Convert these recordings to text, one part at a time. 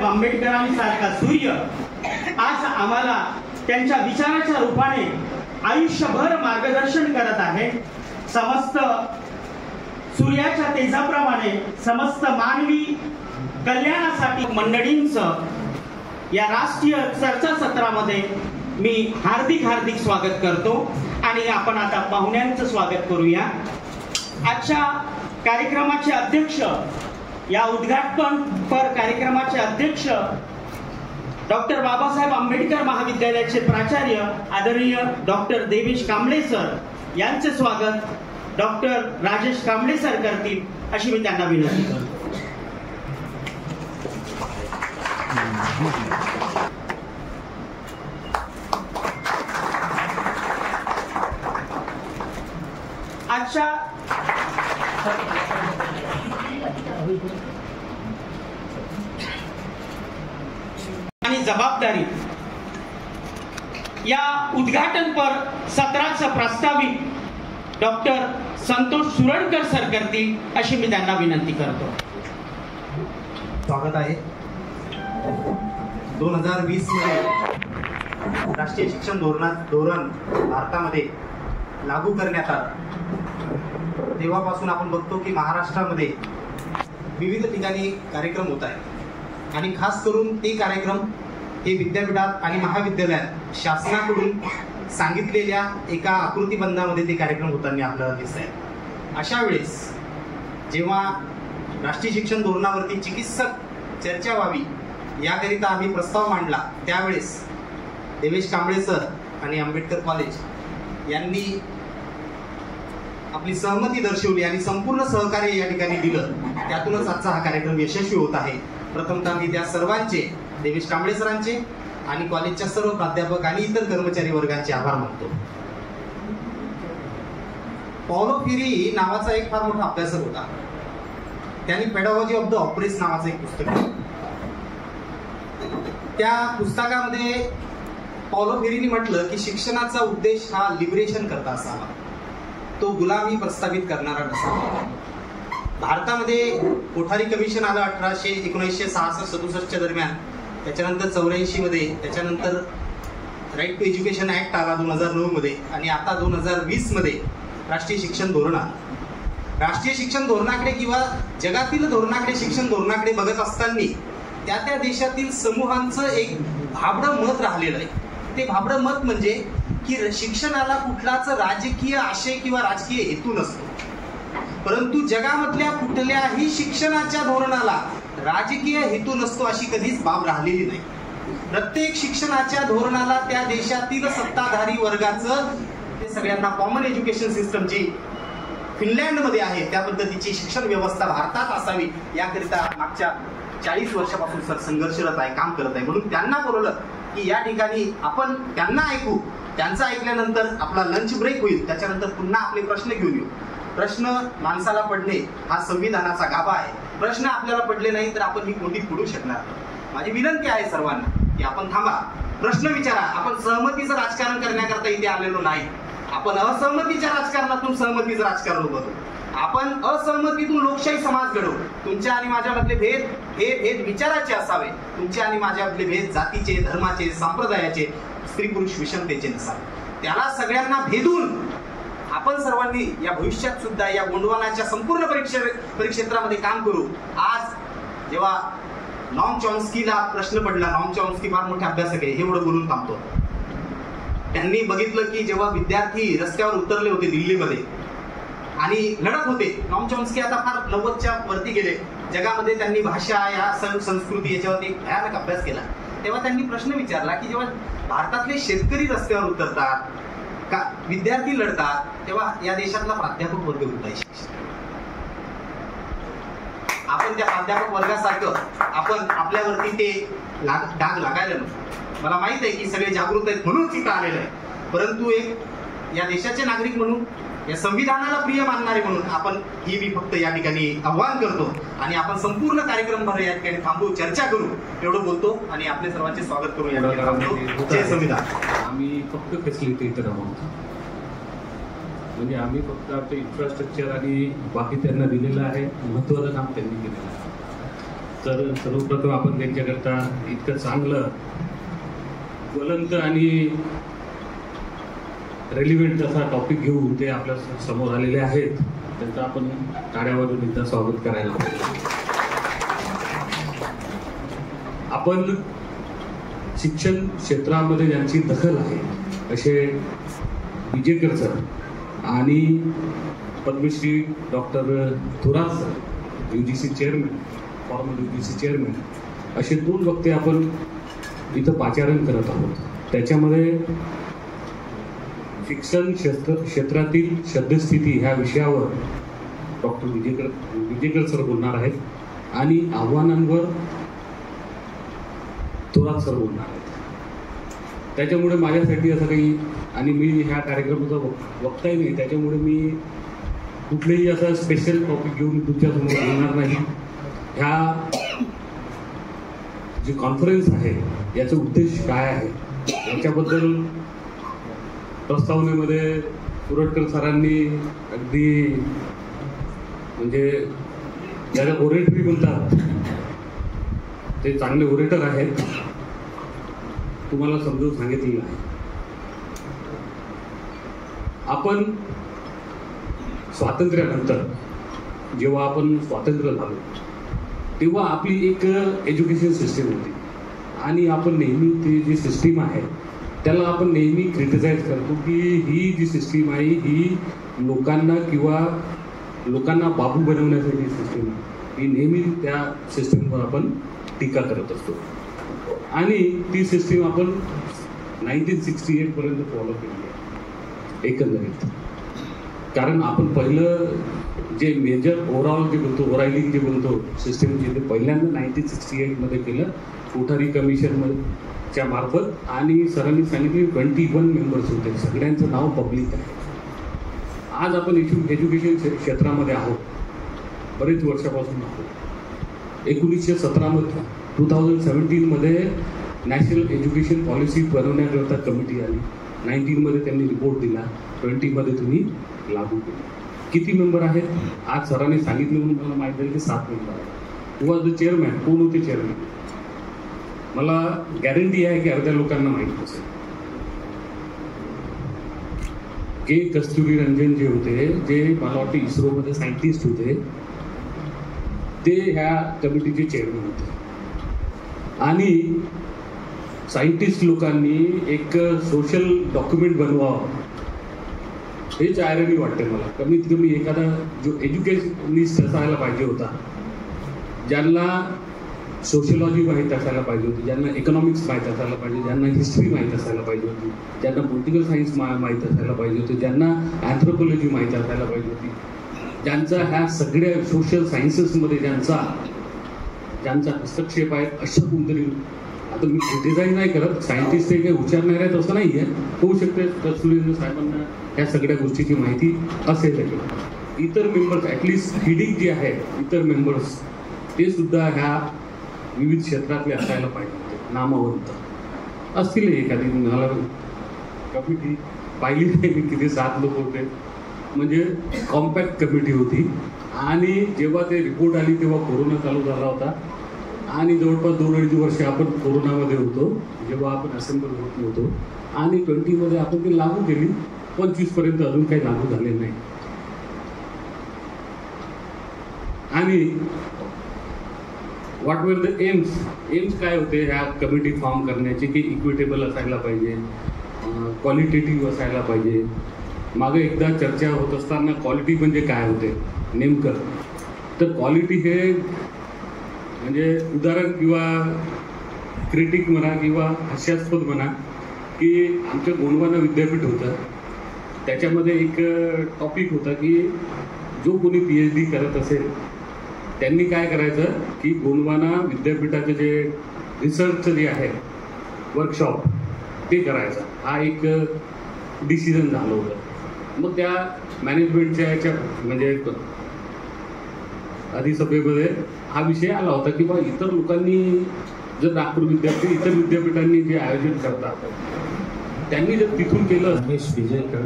आंबेडकरांसारखा सूर्य आज आम्हाला त्यांच्या विचाराच्या रूपाने आयुष्यभर मार्गदर्शन करत आहे। समस्त सूर्याच्या तेजाप्रमाणे समस्त मानवी कल्याणासाठी मंडळींचं या राष्ट्रीय चर्चा सत्रामध्ये मी हार्दिक स्वागत करतो आणि आपण आता पाहुण्यांचं स्वागत करूया। आजच्या कार्यक्रमाचे अध्यक्ष, या उद्घाटनपर कार्यक्रमाचे अध्यक्ष डॉक्टर बाबासाहेब आंबेडकर महाविद्यालयाचे प्राचार्य आदरणीय डॉक्टर देवेश कांबळे सर यांचे स्वागत डॉक्टर राजेश कांबळे सर करतील अशी मी त्यांना विनंती करतो। आजच्या आणि जबाबदारी या उद्घाटनपर सत्राचा प्रस्तावित डॉक्टर संतोष सुरडकर सर करतील अशी मी त्यांना विनंती करतो। स्वागत आहे। 2020 मध्ये राष्ट्रीय शिक्षण धोरण भारतामध्ये लागू करण्यात आलं, तेव्हापासून आपण बघतो की महाराष्ट्रामध्ये विविध ठिकाणी कार्यक्रम होत आहेत आणि खास करून ते कार्यक्रम हे विद्यापीठात आणि महाविद्यालयात शासनाकडून सांगितलेल्या एका आकृतीबंधामध्ये ते कार्यक्रम होताना आपल्याला दिसत आहे। अशा वेळेस जेव्हा राष्ट्रीय शिक्षण धोरणावरती चिकित्सक चर्चा व्हावी याकरिता आम्ही प्रस्ताव मांडला, त्यावेळेस देवेश कांबळे सर आणि आंबेडकर कॉलेज यांनी आपली सहमती दर्शवली आणि संपूर्ण सहकार्य या ठिकाणी दिलं। त्यातूनच आजचा हा कार्यक्रम यशस्वी होत आहे। प्रथमतः मी त्या सर्वांचे, देवेश कांबळे सरांचे आणि कॉलेजच्या सर्व प्राध्यापक आणि इतर कर्मचारी वर्गांचे आभार मानतो। पॉलो फ्रीरी नावाचा एक फार मोठा अभ्यासक होता। त्यांनी पेडागॉजी ऑफ द ऑपरेस नावाचं एक पुस्तक लिहिलं। त्या पुस्तकामध्ये पॉलो फ्रीरीने म्हटलं की शिक्षणाचा उद्देश हा लिबरेशन करता असावा, तो गुलामी प्रस्थापित करणारा नसावा। भारतामध्ये कोठारी कमिशन आलं 1966-67 दरम्यान, त्याच्यानंतर 84 मध्ये, त्याच्यानंतर राईट टू एज्युकेशन ऍक्ट आला 2009 मध्ये आणि आता 2020 मध्ये राष्ट्रीय शिक्षण धोरण आलं। राष्ट्रीय शिक्षण धोरणाकडे किंवा जगातील धोरणाकडे, शिक्षण धोरणाकडे बघत असताना त्या देशातील समूहांचं एक भाबडं मत राहिलेलं आहे। ते भाबडं मत म्हणजे की शिक्षणाला कुठलाच राजकीय आशय किंवा राजकीय हेतू नसतो, परंतु जगामधल्या कुठल्याही शिक्षणाच्या धोरणाला राजकीय हेतू नसतो अशी कधीच बाब राहिलेली नाही। प्रत्येक शिक्षणाच्या धोरणाला त्या देशातील सत्ताधारी वर्गाचं, ते सगळ्यांना कॉमन एज्युकेशन सिस्टम जी फिनलँडमध्ये आहे त्या पद्धतीची शिक्षण व्यवस्था भारतात असावी याकरिता मागच्या 40 वर्षापासून सर संघर्षरत आहे, काम करत आहे। म्हणून त्यांना बोलवलं की या ठिकाणी आपण त्यांना ऐकू, त्यांचं ऐकल्यानंतर आपला लंच ब्रेक होईल, त्याच्यानंतर पुन्हा आपले प्रश्न घेऊन येऊ। प्रश्न माणसाला पडणे हा संविधानाचा गाभा आहे। प्रश्न आपल्याला पडले नाही तर आपण ही कोणती पुढू शकणार नाही। माझी विनंती आहे सर्वांना की आपण थांबा, प्रश्न विचारा। आपण सहमतीचं राजकारण करण्याकरता इथे आलेलो नाही, आपण असहमतीच्या राजकारणातून सहमतीचं राजकारण उभारू, आपण असहमतीतून लोकशाही समाज घडवू। तुमच्या आणि माझ्यामधले भेद हे भेद विचाराचे असावे, तुमच्या आणि माझ्यामधले भेद जातीचे, धर्माचे, संप्रदायाचे, स्त्री पुरुष विषमतेचे नसावे। त्याला सगळ्यांना भेदून आपण सर्वांनी या भविष्यात सुद्धा या गोंडवानाच्या संपूर्ण परिक्षेत्रामध्ये काम करू। आज जेव्हा नॉम चॉम्स्कीला प्रश्न पडला, नॉम चॉम्स्की फार मोठे अभ्यासक आहे, हे एवढं बोलून थांबतो। त्यांनी बघितलं की जेव्हा विद्यार्थी रस्त्यावर उतरले होते दिल्लीमध्ये आणि लढत होते, नॉम चॉम्स्की आता फार 90च्या वरती गेले, जगामध्ये त्यांनी भाषा, या संस्कृती याच्यावरती भयानक अभ्यास केला। तेव्हा त्यांनी प्रश्न विचारला की जेव्हा भारतातले शेतकरी रस्त्यावर उतरतात, का विद्यार्थी लढतात, तेव्हा या देशातला प्राध्यापक वर्ग होत आहे शिक्षण। आपण त्या प्राध्यापक वर्गासारखं आपण आपल्यावरती ते डाग लागायला नको। मला माहित आहे की सगळे जागृत आहेत म्हणून तिथं आलेलं आहे, परंतु एक या देशाचे नागरिक म्हणून, या संविधानाला प्रिय मानणारे म्हणून आपण ही मी फक्त या ठिकाणी आव्हान करतो आणि आपण संपूर्ण कार्यक्रम भर या ठिकाणी थांबू, चर्चा करू एवढं बोलतो आणि आपले सर्वांचे स्वागत करू या ठिकाणी थांबतो। जय संविधान। आम्ही फक्त फॅसिलिटी इथं आहोत, म्हणजे आम्ही फक्त आपलं इन्फ्रास्ट्रक्चर आणि बाकी त्यांना दिलेलं आहे, महत्त्वाचं काम त्यांनी केलेलं आहे। तर सर्वप्रथम आपण त्यांच्याकरता इतकं चांगलं ज्वलंत आणि रेलिव्हेंट असा टॉपिक घेऊन ते आपल्या समोर आलेले आहेत, त्यांचं आपण टाळ्यावरून एकदा स्वागत करायला पाहिजे. आपण शिक्षण क्षेत्रामध्ये ज्यांची दखल आहे असे विजेकर सर आणि Padmashri doctor Thorat sir, UGC chairman, former UGC chairman, असे 2 वक्ते आपण इथं पाचारण करत आहोत. त्याच्यामध्ये शिक्षण क्षेत्रातील सद्यस्थिती ह्या विषयावर डॉक्टर विजेकर सर बोलणार आहेत आणि आव्हानांवर थोरात सर बोलणार आहेत. त्याच्यामुळे माझ्यासाठी असं काही, आणि मी ह्या कार्यक्रमाचा वक्ताही नाही, त्याच्यामुळे मी कुठलेही असं स्पेशल टॉपिक घेऊन तुमच्यासमोर बोलणार नाही. ह्या जी कॉन्फरन्स आहे याचा उद्देश काय आहे याच्याबद्दल प्रस्तावनेमध्ये सुरटकर सरांनी अगदी म्हणजे ज्याला ओरेटरी म्हणतात ते चांगले ओरेटर आहेत, तुम्हाला समजून सांगितलेलं आहे. आपण स्वातंत्र्यानंतर जेव्हा आपण स्वातंत्र्य झालो तेव्हा आपली एक एज्युकेशन सिस्टीम होती आणि आपण नेहमी ती जी सिस्टीम आहे त्याला आपण नेहमी क्रिटिसाइज करतो की ही जी सिस्टीम आहे ही लोकांना बाबू बनवण्यासाठी सिस्टीम आहे. ही नेहमी त्या सिस्टीमवर आपण टीका करत असतो आणि ती सिस्टीम आपण 1968 पर्यंत फॉलो केली आहे एकंदरीत. कारण आपण पहिलं जे मेजर ओव्हरऑल जे बोलतो, ओव्हरऑलिंग जे बोलतो सिस्टीम, जे ते पहिल्यांदा 1968 मध्ये केलं कोठारी कमिशनच्या मार्फत, आणि सरांनी सांगितले 21 मेंबर्स होते, सगळ्यांचं नाव पब्लिक आहे. आज आपण एज्युकेशन क्षेत्रामध्ये आहोत, बरेच वर्षापासून आहोत. 1917 मध्ये 2017 मध्ये नॅशनल एज्युकेशन पॉलिसी बनवण्याकरता कमिटी आली. 19 मध्ये त्यांनी रिपोर्ट दिला, 20 मध्ये तुम्ही लागू केली. किती मेंबर आहेत? आज सरांनी सांगितलं म्हणून मला माहिती झालं की 7 मेंबर आहेत. हु वॉज द चेअरमॅन? कोण होते चेअरमॅन? मला गॅरंटी आहे की अर्ध्या लोकांना माहीत नसेल. के कस्तुरी रंजन जे होते, जे मला वाटतं इस्रोमध्ये सायंटिस्ट होते, ते ह्या कमिटीचे चेअरमॅन होते. आणि सायंटिस्ट लोकांनी एक सोशल डॉक्युमेंट बनवावं हेच आयरनी वाटते मला. कमीत कमी एखादा जो एज्युकेशनिस्ट असायला पाहिजे होता, ज्यांना सोशियोलॉजी माहीत असायला पाहिजे होती, ज्यांना इकॉनॉमिक्स माहीत असायला पाहिजे, ज्यांना हिस्ट्री माहीत असायला पाहिजे होती, ज्यांना पॉलिटिकल सायन्स माहीत असायला पाहिजे होते, ज्यांना अँथ्रोपॉलॉजी माहीत असायला पाहिजे होती, ज्यांचा ह्या सगळ्या सोशल सायन्सेसमध्ये ज्यांचा हस्तक्षेप आहे, अशा कोणतरी. आता मी क्रिटिसाइज नाही करत, सायंटिस्ट हे काही हुशार नाही आहेत असं नाही आहे, होऊ शकते कस्तुरी साहेबांना ह्या सगळ्या गोष्टीची माहिती असेल. इतर मेंबर्स ॲटलिस्ट हिडिंग जे आहे, इतर मेंबर्स ते सुद्धा ह्या विविध क्षेत्रातले असायला पाहिजे, नामवंत असतील. एखादी मला कमिटी पाहिली नाही मी, किती 7 लोक होते, म्हणजे कॉम्पॅक्ट कमिटी होती. आणि जेव्हा ते रिपोर्ट आली तेव्हा कोरोना चालू झाला होता आणि जवळपास 2-2.5 वर्ष आपण कोरोनामध्ये होतो, जेव्हा आपण असेंबल होत नव्हतो. आणि 20 मध्ये आपण ती लागू केली, 25 पर्यंत अजून काही लागू झाले नाही. आणि व्हॉट वर द एम्स काय होते ह्या कमिटी फॉर्म करण्याचे, की इक्विटेबल असायला पाहिजे, क्वालिटेटिव्ह असायला पाहिजे. मागे एकदा चर्चा होत असताना क्वालिटी म्हणजे काय होते नेमकं, तर क्वालिटी हे म्हणजे उदाहरण किंवा क्रिटिक म्हणा किंवा हास्यास्पद म्हणा, की आमचं गोंडवाना विद्यापीठ होतं, त्याच्यामध्ये एक टॉपिक होता की जो कोणी PhD करत असेल त्यांनी काय करायचं की गोंडवाना विद्यापीठाचं जे रिसर्चचं जे आहे वर्कशॉप ते करायचं. हा एक डिसिजन झालं होतं. मग त्या मॅनेजमेंटच्या याच्या म्हणजे अधिसभेमध्ये हा विषय आला होता की बा इतर लोकांनी जर नागपूर विद्यापीठ इतर विद्यापीठांनी जे आयोजन करतात त्यांनी जर तिथून केलं. रमेश विजयकर,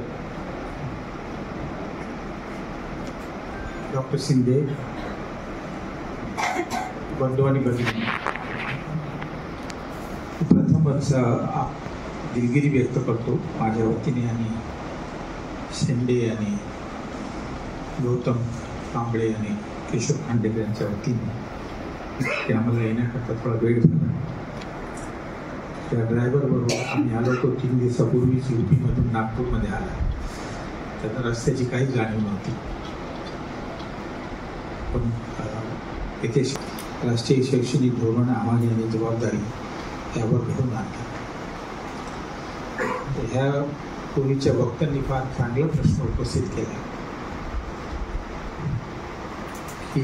डॉक्टर शिंदे, बंधू आणि भगिनी, प्रथमच दिलगिरी व्यक्त करतो माझ्या वतीने आणि शेंडे आणि गौतम कांबळे आणि केशव खांडेकर यांच्या वतीने ते आम्हाला येण्याकरता थोडा वेळ झाला. त्या ड्रायव्हरबरोबर आम्ही आलो तो 3 दिवसापूर्वीच UP-मधून नागपूरमध्ये आला. त्यांना रस्त्याची काही जाणीव नव्हती. पण येथे राष्ट्रीय शैक्षणिक धोरण आव्हाने आणि जबाबदारी यावर घेऊन आणला. ह्या पूर्वीच्या वक्त्यांनी फार चांगला प्रश्न उपस्थित केला की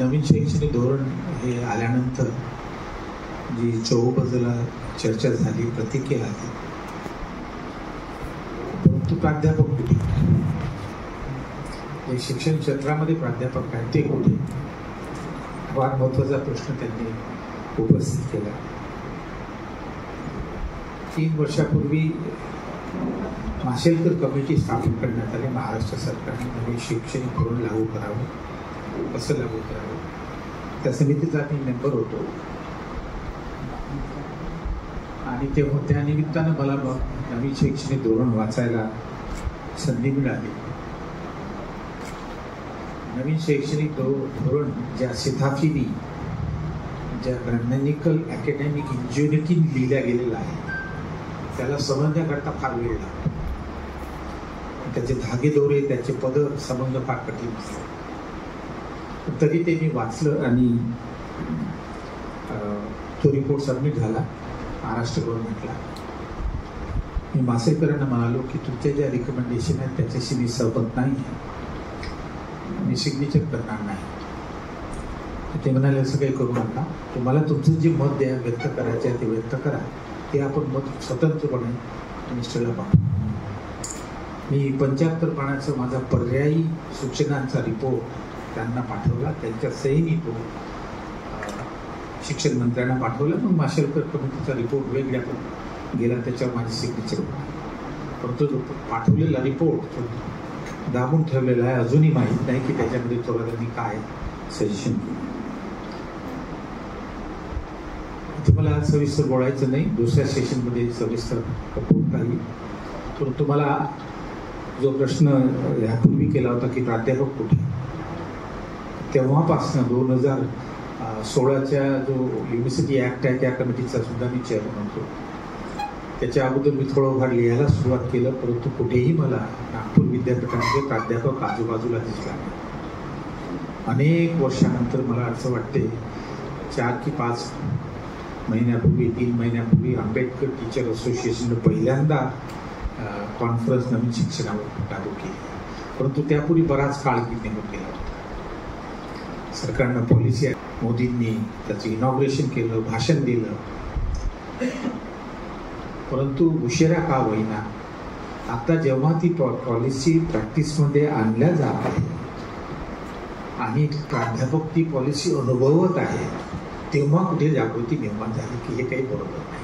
नवीन शैक्षणिक धोरण हे आल्यानंतर जी चौबाजूला चर्चा झाली, प्रतिक्रिया आली, परंतु प्राध्यापक कुठे, जे शिक्षण क्षेत्रामध्ये प्राध्यापक आहेत ते कुठे, फार महत्वाचा प्रश्न त्यांनी उपस्थित केला. 3 वर्षापूर्वी माशेलकर कमिटी स्थापन करण्यात आली. महाराष्ट्र सरकारने नवीन शैक्षणिक धोरण लागू करावं, कसं लागू करावं, त्या समितीचा मी मेंबर होतो आणि तेव्हा त्या निमित्तानं मला नवीन शैक्षणिक धोरण वाचायला संधी मिळाली. नवीन शैक्षणिक धोरण ज्या शिफारशींनी, ज्या ग्रॅमॅटिकल अकॅडमिक इंजिनिअरिंग लिहिल्या गेलेला आहे त्याला समजण्याकरता फार वेळ लागतो. त्याचे धागेदोरे, त्याचे पद समजणं फार कठीण असतं. तरी ते मी वाचलं आणि तो रिपोर्ट सबमिट झाला महाराष्ट्र गव्हर्नमेंटला. मी मासेकरांना म्हणालो की तुमच्या ज्या रिकमेंडेशन आहेत त्याच्याशी मी सहमत नाही, मी सिग्नेचर करणार नाही. ते म्हणाले असं काही करू नका, तुम्हाला तुमचं जे मत व्यक्त करायचं आहे ते व्यक्त करा, ते आपण मत स्वतंत्रपणे मिनिस्टरला पाठवू. मी 75 पानाचा माझा पर्यायी सूचनांचा रिपोर्ट त्यांना पाठवला. त्यांच्या सहीने तो शिक्षण मंत्र्यांना पाठवला. मग माशेलकर कमिटीचा रिपोर्ट वेगळ्या गेला, त्याच्यावर माझी सिग्नेचर होती. परंतु जो पाठवलेला रिपोर्ट दाबून ठेवलेला आहे. अजूनही माहीत नाही की त्याच्यामध्ये थोडं त्यांनी काय सजेशन केलं. मला सविस्तर बोलायचं नाही, दुसऱ्या सेशनमध्ये सविस्तर बोलता येईल. परंतु मला जो प्रश्न यापूर्वी केला होता की प्राध्यापक कुठे, तेव्हापासून 2016च्या जो युनिव्हर्सिटी ॲक्ट आहे त्या कमिटीचा सुद्धा मी चेअरमन होतो. त्याच्या अगोदर मी थोडंफार लिहायला सुरुवात केलं, परंतु कुठेही मला नागपूर विद्यापीठामध्ये प्राध्यापक आजूबाजूला दिसला नाही. अनेक वर्षानंतर मला असं वाटते 4 की 5 महिन्यापूर्वी, 3 महिन्यापूर्वी आंबेडकर टीचर असोसिएशनने पहिल्यांदा कॉन्फरन्स नवीन शिक्षणावर लागू केली. परंतु त्यापूर्वी बराच काळ निघून गेला होता. सरकारनं पॉलिसी, मोदींनी त्याचं इनॉग्रेशन केलं, भाषण दिलं, परंतु उशिरा का होईना आता जेव्हा ती पॉलिसी प्रॅक्टिसमध्ये आणल्या जात आहे आणि प्राध्यापक ती पॉलिसी अनुभवत आहे, तेव्हा कुठे जागृती निर्माण झाली की हे काही बरोबर नाही.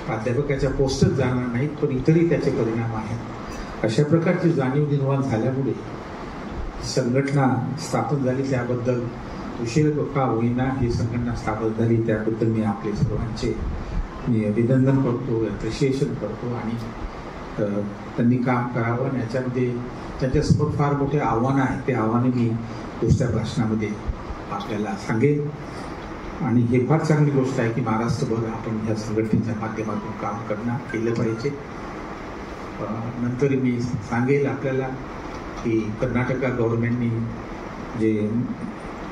प्राध्यापकाच्या पोस्टच जाणार नाहीत, पण इतरही त्याचे परिणाम आहेत. अशा प्रकारची जाणीव निर्माण झाल्यामुळे संघटना स्थापन झाली. त्याबद्दल उशीर का होईना ही संघटना स्थापन झाली, त्याबद्दल मी आपले सर्वांचे मी अभिनंदन करतो, अप्रिशिएशन करतो. आणि त्यांनी काम करावं आणि याच्यामध्ये त्यांच्यासमोर फार मोठे आव्हानं आहेत. ते आव्हाने मी दुसऱ्या भाषणामध्ये आपल्याला सांगेन. आणि हे फार चांगली गोष्ट आहे की महाराष्ट्रभर आपण ह्या संघटनेच्या माध्यमातून काम केलं पाहिजे. नंतर मी सांगेल आपल्याला की कर्नाटक गव्हर्नमेंटनी जे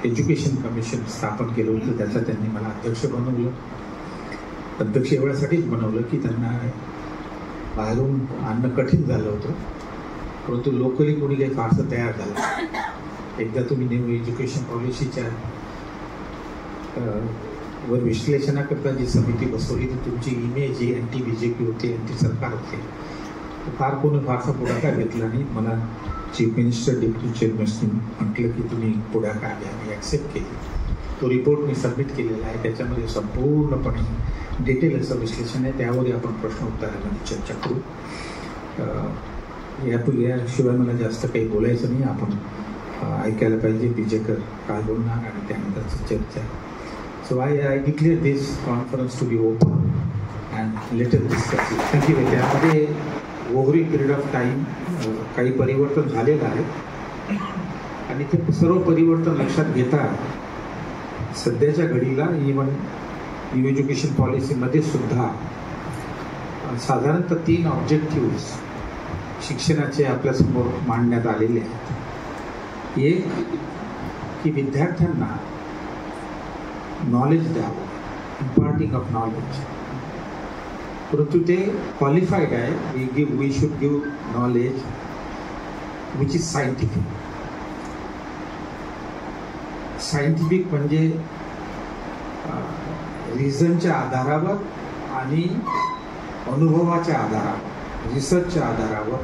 एज्युकेशन कमिशन स्थापन केलं होतं त्याचा त्यांनी मला अध्यक्ष बनवलं. अध्यक्ष एवढ्यासाठीच बनवलं की त्यांना बाहेरून आणणं कठीण झालं होतं, परंतु लोकली कोणी काही फारसं तयार झालं. एकदा तुम्ही न्यू एज्युकेशन पॉलिसीच्या वर विश्लेषणाकरता जी समिती बसवली तर तुमची इमेज ही अँटी BJP होते, अँटी सरकार होते. फार कोणी फारसा पुढाकार घेतला नाही. मला चीफ मिनिस्टर, डेप्युटी चेअरमननी म्हटलं की तुम्ही पुढाकार घ्या. मी ॲक्सेप्ट केली. तो रिपोर्ट मी सबमिट केलेला आहे. त्याच्यामध्ये संपूर्णपणे डिटेल असं विश्लेषण आहे. त्यावर आपण प्रश्न उत्तरामध्ये चर्चा करू. याशिवाय मला जास्त काही बोलायचं नाही. आपण ऐकायला पाहिजे विजेकर काय बोलणार आणि त्यानंतरची चर्चा. So I declare this conference to be open and later discuss. Thank you. त्यामध्ये over a period of time काही परिवर्तन झालेलं आहे आणि ते सर्व परिवर्तन लक्षात घेता सध्याच्या घडीला इव्हन न्यू एज्युकेशन पॉलिसीमध्ये सुद्धा साधारणतः 3 ऑब्जेक्टिव्ह शिक्षणाचे आपल्यासमोर मांडण्यात आलेले आहेत. एक की विद्यार्थ्यांना नॉलेज द्यावं, इम्पार्टिंग ऑफ नॉलेज, परंतु ते क्वालिफाईड आहे. We should give knowledge which is scientific. Scientific म्हणजे रिझनच्या आधारावर आणि अनुभवाच्या आधारावर, रिसर्चच्या आधारावर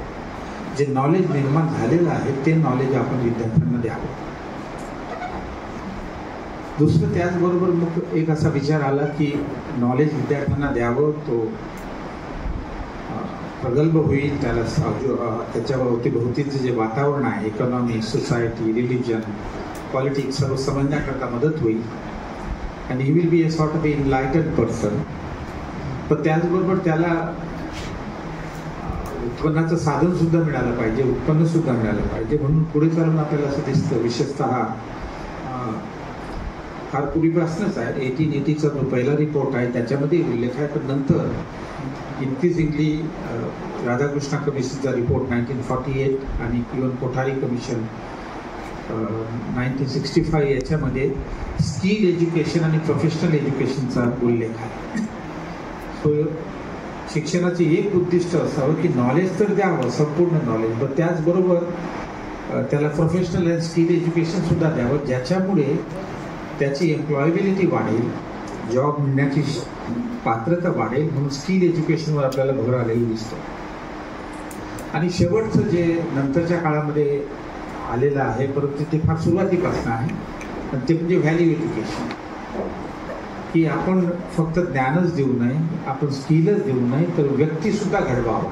जे नॉलेज निर्माण झालेलं आहे ते नॉलेज आपण विद्यार्थ्यांना द्यावं. दुसरं त्याचबरोबर मग एक असा विचार आला की नॉलेज विद्यार्थ्यांना द्यावं, तो प्रगल्भ होईल, त्याला त्याच्याभोवती भोवतीचं जे वातावरण आहे, इकॉनॉमी, सोसायटी, रिलिजन, पॉलिटिक्स सर्व समजण्याकरता मदत होईल आणि he will be a sort of A enlightened person. पण त्याचबरोबर त्याला उत्पन्नाचं साधन सुद्धा मिळालं पाहिजे, उत्पन्न सुद्धा मिळालं पाहिजे. म्हणून पुढे चालून आपल्याला असं दिसतं, विशेषतः फार पूर्वीपासूनच आहे, 1880चा जो पहिला रिपोर्ट आहे त्याच्यामध्ये उल्लेख आहे. पण नंतर इन्क्रिजिंगली राधाकृष्ण कमिशनचा रिपोर्ट 1948 आणि इवन कोठारी कमिशन 1965 याच्यामध्ये स्किल एज्युकेशन आणि प्रोफेशनल एज्युकेशनचा उल्लेख आहे. सो शिक्षणाचे एक उद्दिष्ट असावं की नॉलेज तर द्यावं, संपूर्ण नॉलेज, पण त्याचबरोबर त्याला प्रोफेशनल अँड स्किल एज्युकेशन सुद्धा द्यावं, ज्याच्यामुळे त्याची एम्प्लॉयबिलिटी वाढेल, जॉब मिळण्याची पात्रता वाढेल. म्हणून स्किल एज्युकेशनवर आपल्याला भर आलेला दिसतो. आणि शेवटचं जे नंतरच्या काळामध्ये आलेलं आहे, परंतु ते फार सुरुवातीपासून आहे, पण ते म्हणजे व्हॅल्यू एज्युकेशन, की आपण फक्त ज्ञानच देऊ नये, आपण स्किलच देऊ नये, तर व्यक्तीसुद्धा घडवावा.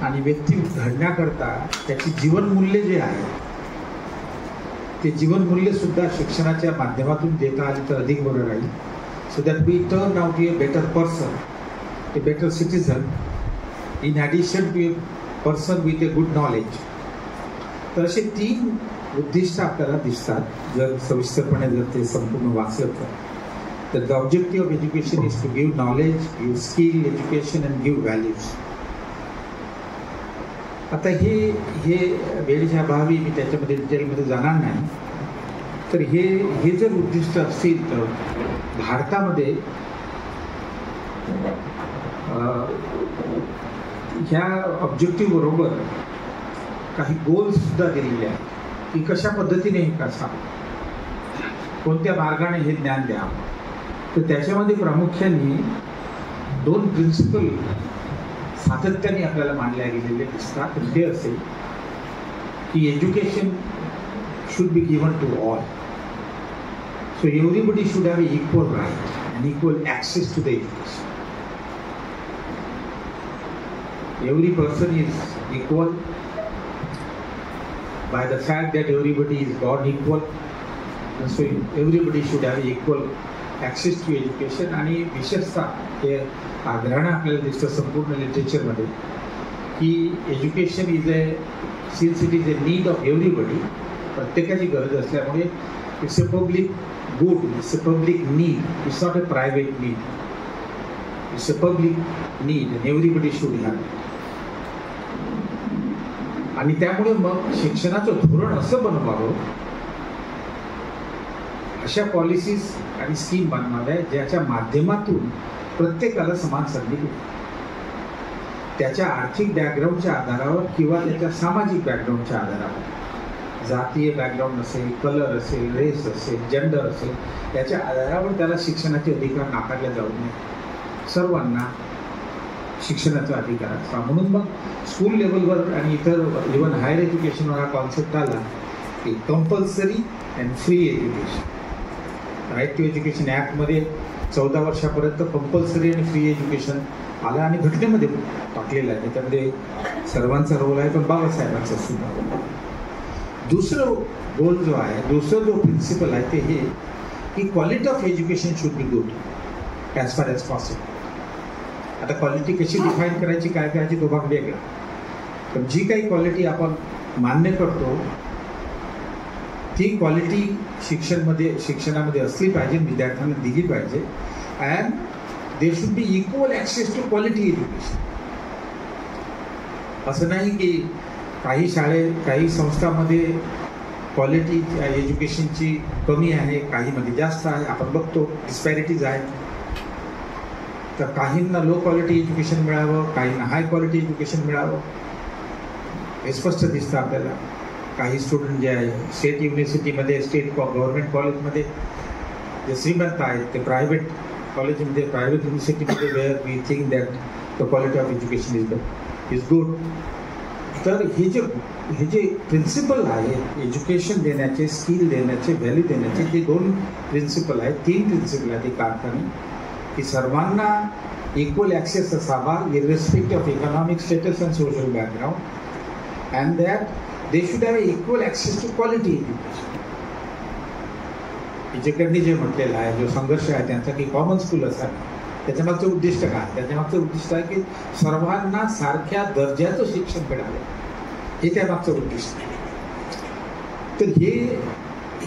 आणि व्यक्ती घडण्याकरता त्याची जीवनमूल्य जे आहे ते जीवनमूल्य सुद्धा शिक्षणाच्या माध्यमातून देता आली तर अधिक बरं राहील. So that we turn out a better person, a better citizen, in addition to a person with a good knowledge. तर असे 3 उद्दिष्ट आपल्याला दिसतात जर सविस्तरपणे जर ते संपूर्ण वाचलं तर. The objective of education is to give knowledge, give skill education and give values. आता हे वेळेच्या अभावी मी त्याच्यामध्ये डिटेलमध्ये जाणार नाही. तर हे जर उद्दिष्ट असतील तर भारतामध्ये ह्या ऑब्जेक्टिव्ह बरोबर काही गोल्स सुद्धा दिलेले आहेत की कशा पद्धतीने हे कसावं, कोणत्या मार्गाने हे ज्ञान द्यावं. तर त्याच्यामध्ये प्रामुख्याने 2 प्रिन्सिपल सातत्याने आपल्याला मांडल्या गेलेले दिसतात. ते असेल की education should be given to all. So everybody should have equal right and equal access to the education. Every person is equal by the fact that everybody is born equal, and so everybody should have equal access to education. आणि विशेषतः हे आग्रहानं आपल्याला दिसतं संपूर्ण लिटरेचरमध्ये की education is since it is need of everybody, प्रत्येकाची गरज असल्यामुळे it's a public good, it's a public need, it's not a private need, it's a public need and everybody should have. आणि त्यामुळे मग शिक्षणाचं धोरण असं बनवावं, अशा पॉलिसीज आणि स्कीम बनवाव्या ज्याच्या माध्यमातून प्रत्येकाला समान संधी मिळेल. त्याच्या आर्थिक बॅकग्राऊंडच्या आधारावर किंवा त्याच्या सामाजिक बॅकग्राऊंडच्या आधारावर, जातीय बॅकग्राऊंड असेल, कलर असेल, रेस असेल, जेंडर असेल, याच्या आधारावर त्याला शिक्षणाचे अधिकार नाकारले जाऊ नये. सर्वांना शिक्षणाचा अधिकार असता. म्हणून मग स्कूल लेवलवर आणि इतर इव्हन हायर एज्युकेशनवर हा कॉन्सेप्ट आला की compulsory and free education. Right to education ॲक्टमध्ये 14 वर्षापर्यंत कंपल्सरी आणि फ्री एज्युकेशन आलं आणि घटनेमध्ये टाकलेलं आहे. त्याच्यामध्ये सर्वांचा रोल आहे, पण बाबासाहेबांचा सुद्धा. दुसरं गोल जो आहे, दुसरं जो प्रिन्सिपल आहे ते हे की quality of education should be good as far as possible. आता क्वालिटी कशी डिफाईन करायची, काय करायची तो भाग वेगळा. पण जी काही क्वालिटी आपण मान्य करतो ती क्वालिटी शिक्षणामध्ये असली पाहिजे, विद्यार्थ्यांना दिली पाहिजे. And there should be equal access to quality education. असं नाही की काही संस्थांमध्ये क्वालिटी एज्युकेशनची कमी आहे, काहीमध्ये जास्त आहे. आपण बघतो डिस्पॅरिटीज आहेत. तर काहींना लो क्वालिटी एज्युकेशन मिळावं, काहींना हाय क्वालिटी एज्युकेशन मिळावं हे स्पष्ट दिसतं आपल्याला. काही स्टुडंट जे आहे स्टेट युनिव्हर्सिटीमध्ये, स्टेट गव्हर्नमेंट कॉलेजमध्ये जे श्रीमंत आहेत ते प्रायव्हेट कॉलेजमध्ये, प्रायव्हेट युनिव्हर्सिटीमध्ये where we think that the quality of education is good. तर हे जे प्रिन्सिपल आहे एज्युकेशन देण्याचे, स्किल देण्याचे, व्हॅल्यू देण्याचे, ते दोन प्रिन्सिपल आहेत, तीन प्रिन्सिपल आहेत एका अर्थाने, की सर्वांना इक्वल ॲक्सेस असावा irrespective of economic status and social background, and that they should have equal access to quality education. इजेकडनी जे म्हटलेलं आहे, जो संघर्ष आहे त्यांचा की कॉमन स्कूल असावे, त्याच्या मागचं उद्दिष्ट काय? त्याच्या मागचं उद्दिष्ट आहे की सर्वांना सारख्या दर्जाचं शिक्षण मिळावं, हे त्या मागचं उद्दिष्ट आहे. तर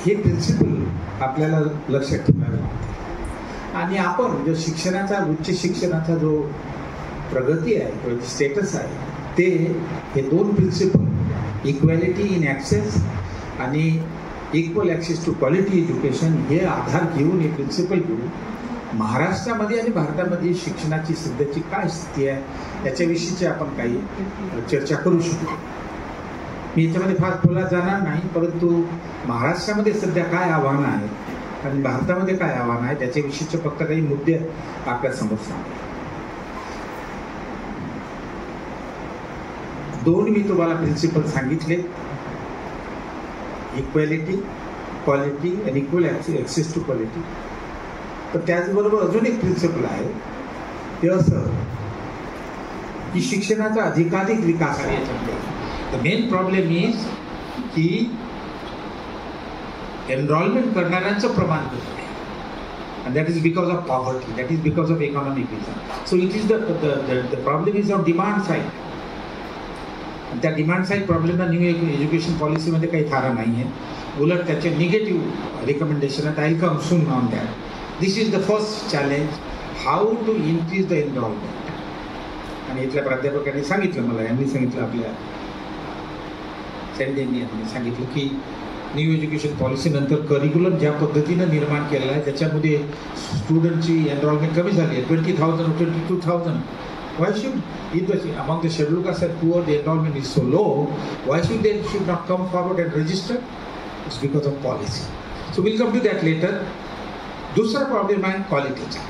हे प्रिन्सिपल आपल्याला लक्षात ठेवावे लागते. आणि आपण जो शिक्षणाचा, उच्च शिक्षणाचा जो प्रगती आहे किंवा स्टेटस आहे ते हे दोन प्रिन्सिपल, इक्वॅलिटी इन ॲक्सेस आणि equal access to quality education, हे आधार घेऊन, हे प्रिन्सिपल घेऊन महाराष्ट्रामध्ये आणि भारतामध्ये शिक्षणाची सध्याची काय स्थिती आहे याच्याविषयीची आपण काही चर्चा करू शकतो. मी याच्यामध्ये फार खोलात जाणार नाही, परंतु महाराष्ट्रामध्ये सध्या काय आव्हानं आहेत आणि भारतामध्ये काय आव्हानं आहे त्याच्याविषयीचे फक्त काही मुद्दे आपल्यासमोर सांगतो. दोन मी तुम्हाला प्रिन्सिपल सांगितले, इक्वॅलिटी, क्वालिटी आणि इक्वल ॲक्सेस टू क्वालिटी. तर त्याचबरोबर अजून एक प्रिन्सिपल आहे ते असं की शिक्षणाचा अधिकाधिक विकास आहे. द मेन प्रॉब्लेम इज की एनरोलमेंट करणाऱ्यांचं प्रमाण कमी आहे, and that is because of poverty, that is because of economic reason. So it is the problem is on demand side. त्या डिमांड साईड प्रॉब्लेमला न्यू एज्युकेशन पॉलिसीमध्ये काही थारा नाही आहे, उलट त्याचे निगेटिव्ह रिकमेंडेशन आहेत. I come soon on that. This is the first challenge, how to increase the enrolment. आणि इथल्या प्राध्यापकांनी सांगितलं मला, यांनी सांगितलं, आपल्या सेंडेंनी यांनी सांगितलं की न्यू एज्युकेशन पॉलिसीनंतर करिक्युलम ज्या पद्धतीनं निर्माण केलेलं आहे त्याच्यामध्ये स्टुडंटची एनरोलमेंट कमी झाली आहे, 20,000 or 22,000. Why should among the scheduled castes and poor the enrollment is so low? Why should they not come forward and register? It's because of policy. So we'll come to that later. दुसरा problem आहे क्वालिटीचा.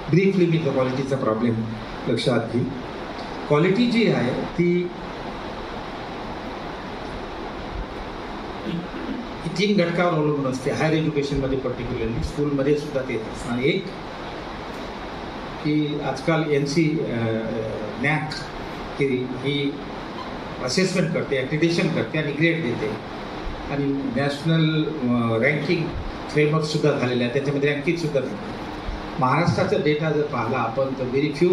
Briefly मी तो क्वालिटीचा problem लक्षात घेईल. Quality जी आहे ती तीन घटकावर अवलंबून असते. हायर एज्युकेशनमध्ये पर्टिक्युलरली, स्कूलमध्ये सुद्धा ते असतं. आणि एक की आजकाल NAAC ही असेसमेंट करते, ॲक्रिडेशन करते आणि ग्रेड देते. आणि नॅशनल रँकिंग फ्रेमवर्कसुद्धा झालेलं आहे, त्याच्यामध्ये रँकिंगसुद्धा देते. महाराष्ट्राचा डेटा जर पाहिला आपण तर very few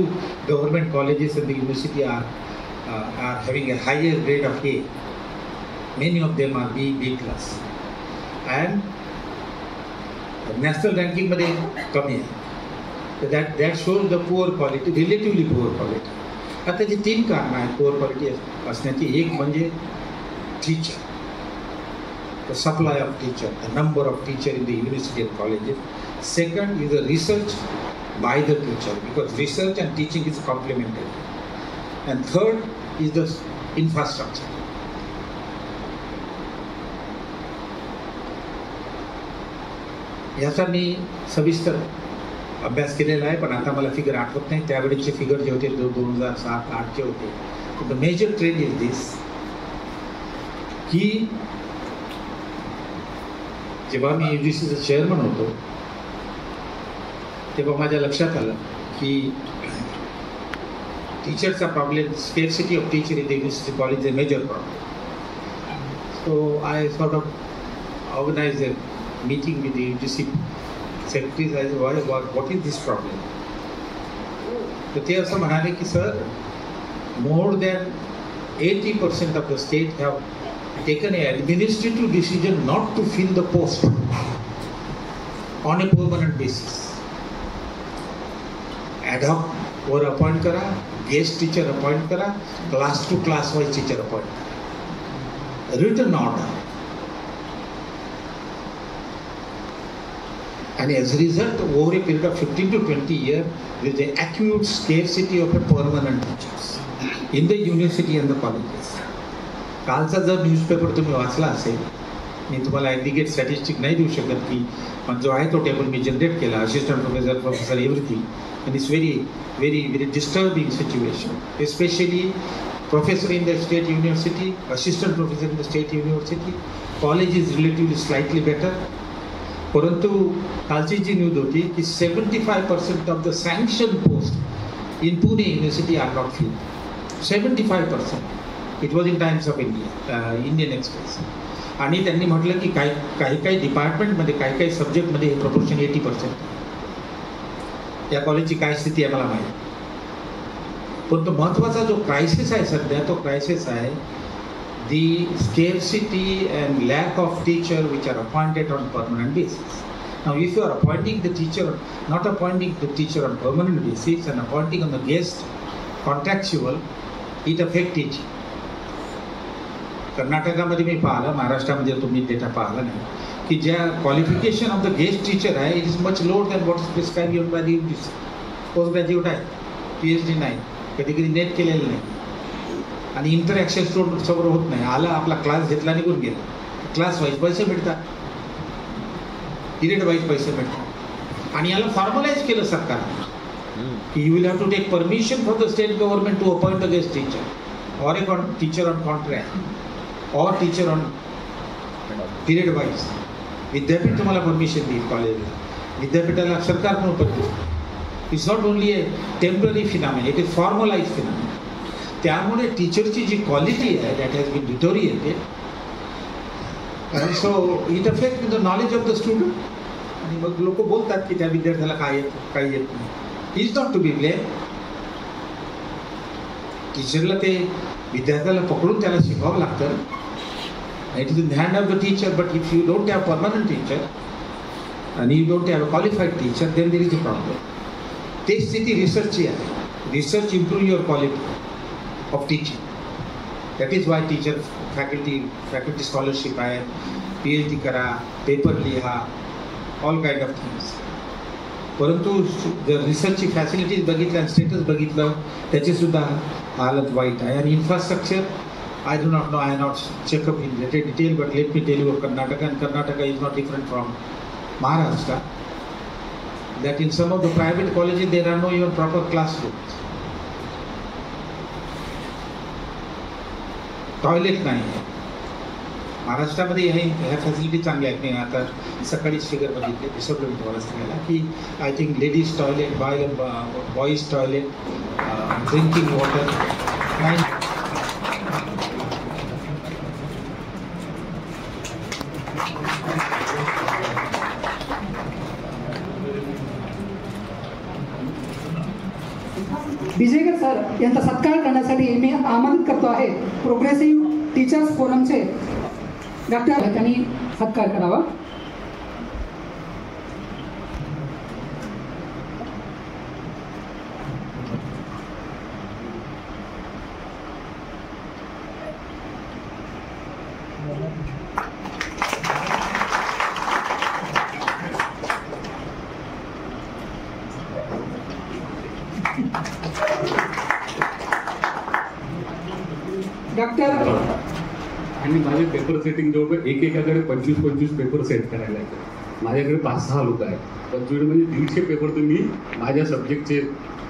government colleges and university are having a higher grade of A. Many of them are B class. And national रँकिंगमध्ये कमी आहे. तर that shows the poor quality, relatively poor quality. आता जी तीन कारणं आहेत पुअर क्वालिटी असण्याची. एक म्हणजे teacher, the supply of teacher, the number of teacher in the university and colleges. Second is the research by the teacher, because research and teaching is complementary. And third is the infrastructure. याचा मी सविस्तर अभ्यास केलेला आहे, पण आता मला figure आठवत नाही. त्यावेळेचे फिगर जे होते 2007-08चे होते. द मेजर ट्रेंड इज दिस की जेव्हा मी UGCचा चेअरमन होतो तेव्हा माझ्या लक्षात आलं की टीचरचा problem, scarcity of teacher in the university college is a major problem. So I sort of organized a meeting with the UGC secretaries. I said, what is this problem? तर ते असं म्हणाले की sir, more than 80% of the state have taken an administrative decision not to fill the post on a permanent basis. Ad hoc वर appoint करा, guest teacher appoint करा, class to class wise teacher appoint करा, written order. And as a result, over a period of 15 to 20 years, there is an acute scarcity of a permanent teachers in the university and the colleges. कालचा जर newspaper तुम्ही वाचला असेल, मी तुम्हाला aggregate statistic नाही देऊ शकत की पण जो आहे तो टेबल मी जनरेट केला, assistant professor, professor everything, and it's very disturbing situation, especially professor in the state university, assistant professor in the state university, college is relatively slightly better. परंतु कालची जी न्यूज होती की 75% of the sanction post in Pune university are not filled. 75%. It was in Times of India, Indian Express. आणि त्यांनी म्हटलं की काही डिपार्टमेंटमध्ये काही सब्जेक्टमध्ये हे प्रपोर्शन 80%. या कॉलेजची काय स्थिती आहे मला माहीत. परंतु महत्त्वाचा जो क्रायसिस आहे सध्या, तो क्रायसिस आहे the scarcity and lack of teacher which are appointed on permanent basis. Now if you are appointing the teacher, not appointing the teacher on permanent basis and appointing on the guest contractual, it affects teaching. कर्नाटकामध्ये मी पाहिलं, महाराष्ट्रामध्ये तुम्ही data पाहिला नाही की ज्या qualification of the guest teacher आहे, it is much lower than what is prescribe given by the UGC. Post graduate आहे, PhD नाही, कधी कधी नेट केलेलं नाही, आणि इंटरॅक्शन स्टुडंट समोर होत नाही. आला, आपला क्लास घेतला, निघून गेला. क्लास वाईज पैसे मिळतात, पिरियड वाईज पैसे मिळतात. आणि याला फॉर्मलाइज केलं सरकारने की you will have to take permission from the state government to appoint the guest teacher or a teacher on contract or teacher on period wise. विद्यापीठ तुम्हाला परमिशन देईल कॉलेजला, विद्यापीठाला सरकारकडून permission. It's not only a temporary phenomena, it is formalise phenomena. त्यामुळे टीचरची जी quality आहे that has been deteriorated, so it affect the knowledge of the student. आणि मग लोक बोलतात की त्या विद्यार्थ्याला काय येत नाही. Is not to be blame. टीचरला ते विद्यार्थ्याला पकडून त्याला शिकवावं लागतं. It is in hand of the teacher. But if you don't have permanent teacher आणि you don't have a qualified teacher, then there is a problem. ते स्थिती रिसर्चची आहे. Research improve your quality of teaching. That is why teacher faculty scholarship आहे, PhD करा, paper लिहा, all kind of things. परंतु जर रिसर्चची फॅसिलिटीज बघितल्या आणि स्टेटस बघितलं, त्याची सुद्धा हालत वाईट आहे. आणि infrastructure, I do not know, I not checkup in detail, but let me tell you Karnataka, and Karnataka is not different from Maharashtra, that in some of the private colleges there are no even proper classrooms. Toilet नाही आहे. महाराष्ट्रामध्ये ह्या facility चांगल्या आहेत. मी आता सकाळीच figure बघितले, विसरलो मी तुम्हाला सांगायला की I think ladies toilet, boys toilet, drinking water नाही. बिजेकर सर यांचा सत्कार करण्यासाठी मी आमंत्रित करतो आहे प्रोग्रेसिव्ह टीचर्स फोरमचे डॉक्टर, त्यांनी सत्कार करावा. डॉक्टर आणि माझे पेपर सेटिंग जवळ एकेकाकडे 25 पेपर सेट करायला येते. माझ्याकडे 5-6 लोक आहेत. 25 म्हणजे 150 पेपर तर मी माझ्या सब्जेक्टचे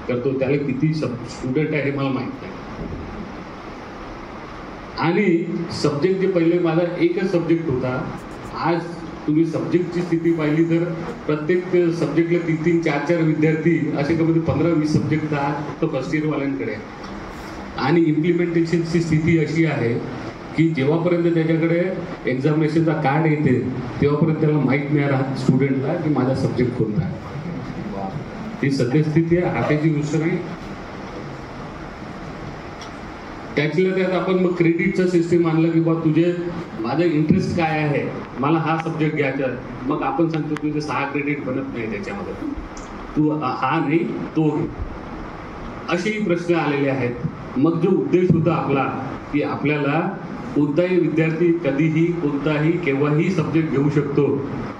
करतो. त्याला किती स्टुडंट आहे हे मला माहीत नाही. आणि सब्जेक्ट जे पहिले माझा एकच सब्जेक्ट होता, आज तुम्ही सब्जेक्टची स्थिती पाहिली तर प्रत्येक सब्जेक्टला 3-3, 4-4 विद्यार्थी असे कमी 15-20 सब्जेक्ट आज फक्त फर्स्ट इयरवाल्यांकडे आहे. आणि इम्प्लिमेंटेशनची स्थिती अशी आहे की जेव्हापर्यंत त्याच्याकडे एक्झामिनेशनचा कार्ड येते तेव्हापर्यंत त्याला माहीत नाही राहत स्टुडंटला की माझा सब्जेक्ट कोणता आहे. ही सद्यस्थिती आहे, हाताची गोष्ट नाही. त्यातल्या त्यात आपण मग क्रेडिटचं सिस्टीम आणलं की बा तुझे माझं इंटरेस्ट काय आहे, मला हा सब्जेक्ट घ्यायचा आहे. मग आपण सांगतो तुझे 6 क्रेडिट बनत नाही त्याच्यामध्ये, तू हा नाही तो घे. असेही प्रश्न आलेले आहेत. मग जो उद्देश होता आपला की आपल्याला कोणताही विद्यार्थी कधीही कोणताही केव्हाही सब्जेक्ट घेऊ शकतो.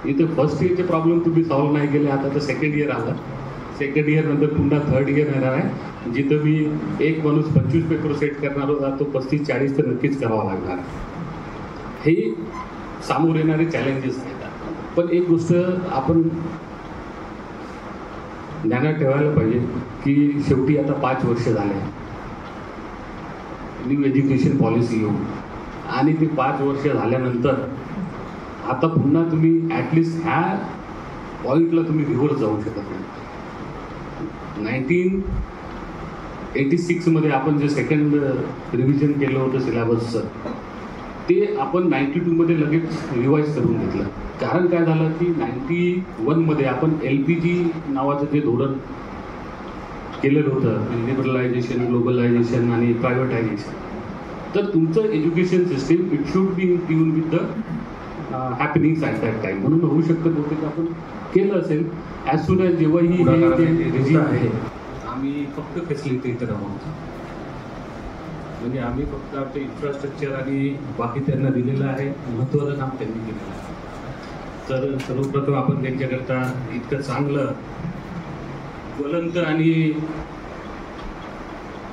इथे फर्स्ट इयरचे प्रॉब्लेम तुम्ही सॉल्व्ह नाही केले, आता तर सेकंड इयर आलं. सेकंड इयर नंतर पुन्हा थर्ड इयर येणार आहे, जिथं मी एक माणूस 25 पेपर सेट करणार होता तो 35-40 तर नक्कीच करावा लागणार. हे सामोर येणारे चॅलेंजेस आहेत. पण एक गोष्ट आपण ध्यानात ठेवायला पाहिजे की शेवटी आता 5 वर्ष झाले न्यू एज्युकेशन पॉलिसी येऊन, आणि ते 5 वर्ष झाल्यानंतर आता पुन्हा तुम्ही ॲटलिस्ट ह्या पॉईंटला तुम्ही रिव्हर्स जाऊ शकत नाही. 1986 मध्ये आपण जे सेकंड रिव्हिजन केलं होतं सिलेबसचं, ते आपण 92 मध्ये लगेच रिवाईज करून घेतलं. कारण काय झालं की 91 मध्ये आपण LPG नावाचं जे धोरण केलेलं होतं, लिबरलायझेशन, ग्लोबलायझेशन आणि प्रायव्हेटायझेशन, तर तुमचं education system it should be in tune with the happenings at that time. म्हणून होऊ शकतं बहुतेक आपण केलं असेल. ॲज सुन ॲज जेव्हाही रिझिम आहे, आम्ही फक्त फॅसिलिटेटर आहोत. म्हणजे आम्ही फक्त आमचे इन्फ्रास्ट्रक्चर आणि बाकी त्यांना दिलेलं आहे, महत्त्वाचं काम त्यांनी केलेलं आहे. तर सर्वप्रथम आपण त्यांच्याकरता इतकं चांगलं ज्वलंत आणि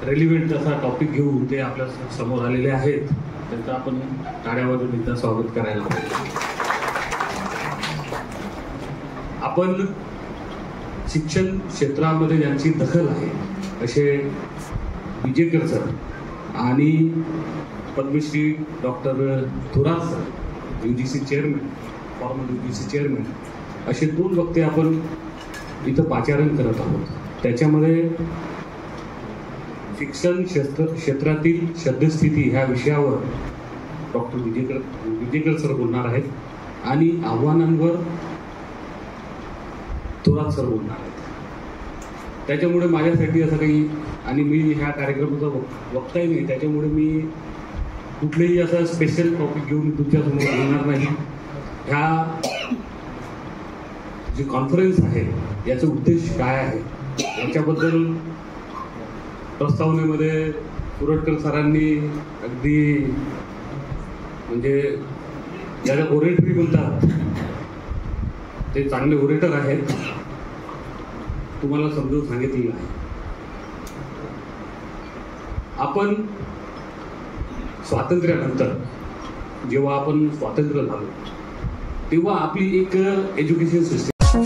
रेलिव्हेंट असा टॉपिक घेऊन ते आपल्या समोर आलेले आहेत, त्यांचं आपण टाळ्या वाजवून एकदा स्वागत करायला पाहिजे. आपण शिक्षण क्षेत्रामध्ये ज्यांची दखल आहे असे विजेकर सर आणि Padmashri doctor Thorat sir, UGC chairman, former UGC chairman, असे 2 वक्ते आपण इथं पाचारण करत आहोत. त्याच्यामध्ये शिक्षण क्षेत्रातील सद्यस्थिती ह्या विषयावर डॉक्टर विजेकर सर बोलणार आहेत आणि आव्हानांवर थोरात सर बोलणार आहेत. त्याच्यामुळे माझ्यासाठी असं काही, आणि मी ह्या कार्यक्रमाचा वक्ताही नाही, त्याच्यामुळे मी कुठलेही असं स्पेशल टॉपिक घेऊन तुमच्यासमोर बोलणार नाही. ह्या जी कॉन्फरन्स आहे याचा उद्देश काय आहे याच्याबद्दल प्रस्तावनेमध्ये सुरटकर सरांनी अगदी, म्हणजे ज्याला ओरेटरी म्हणतात ते चांगले ओरेटर आहेत, तुम्हाला समजून सांगितलेलं आहे. आपण स्वातंत्र्यानंतर जेव्हा आपण स्वातंत्र्य झालो तेव्हा आपली एक एज्युकेशन सिस्टीम